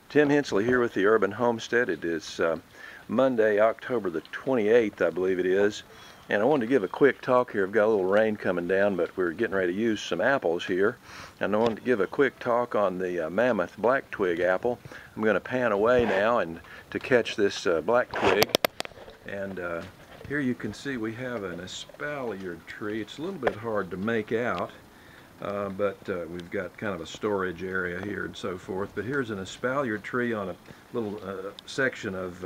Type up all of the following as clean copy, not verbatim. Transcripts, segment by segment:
Tim Hensley here with the Urban Homestead. It is Monday, October the 28th, I believe it is. And I wanted to give a quick talk here. I've got a little rain coming down, but we're getting ready to use some apples here. And I wanted to give a quick talk on the Mammoth Black Twig apple. I'm going to pan away now and to catch this black twig. And here you can see we have an espalier tree. It's a little bit hard to make out. But we've got kind of a storage area here and so forth. But here's an espalier tree on a little section of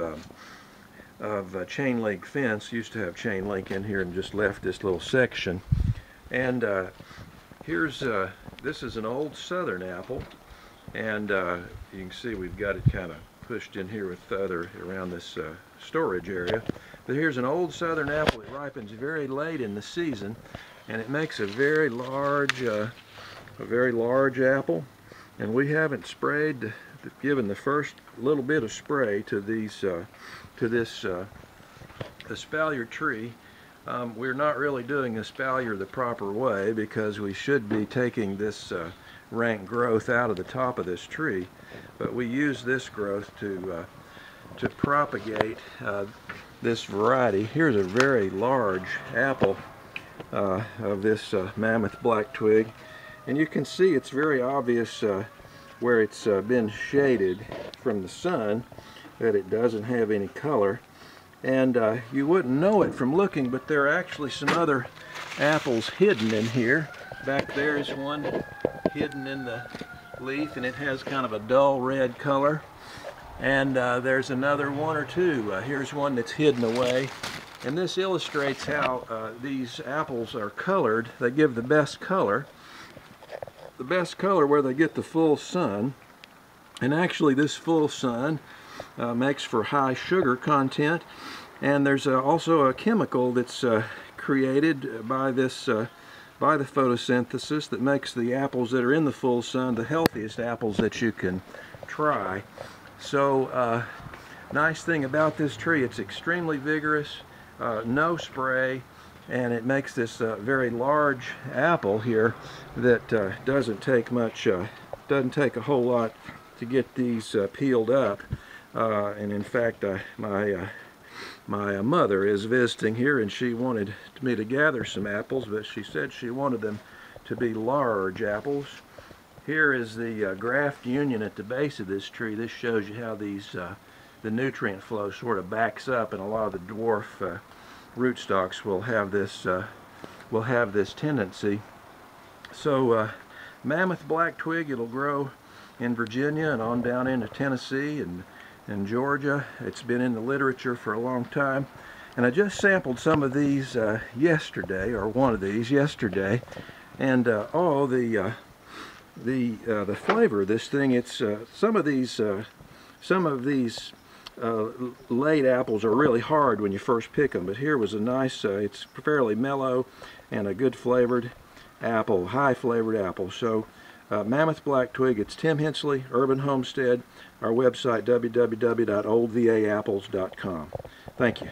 chain link fence. Used to have chain link in here and just left this little section. And this is an old southern apple, and you can see we've got it kind of pushed in here with other around this storage area. But here's an old southern apple. It ripens very late in the season, and it makes a very large apple. And we haven't sprayed, given the first little bit of spray to these to this espalier tree. We're not really doing espalier the proper way, because we should be taking this rank growth out of the top of this tree, but we use this growth to propagate this variety. Here's a very large apple of this Mammoth Black Twig, and you can see it's very obvious where it's been shaded from the sun that it doesn't have any color. And you wouldn't know it from looking, but there are actually some other apples hidden in here. Back there is one hidden in the leaf, and it has kind of a dull red color. And there's another one or two. Here's one that's hidden away. And this illustrates how these apples are colored. They give the best color where they get the full sun. And actually this full sun makes for high sugar content. And there's also a chemical that's created by this by the photosynthesis that makes the apples that are in the full sun the healthiest apples that you can try. So nice thing about this tree, it's extremely vigorous, no spray, and it makes this very large apple here that doesn't take much, doesn't take a whole lot to get these peeled up. And in fact, my mother is visiting here, and she wanted me to gather some apples, but she said she wanted them to be large apples. Here is the graft union at the base of this tree. This shows you how these the nutrient flow sort of backs up, and a lot of the dwarf rootstocks will have this tendency. So Mammoth Black Twig, it'll grow in Virginia and on down into Tennessee and Georgia. It's been in the literature for a long time, and I just sampled some of these yesterday, or one of these yesterday, and the flavor of this thing, it's some of these late apples are really hard when you first pick them, but here was a nice, it's fairly mellow and a good flavored apple, high flavored apple. So Mammoth Black Twig, it's Tim Hensley, Urban Homestead, our website www.oldvaapples.com. Thank you.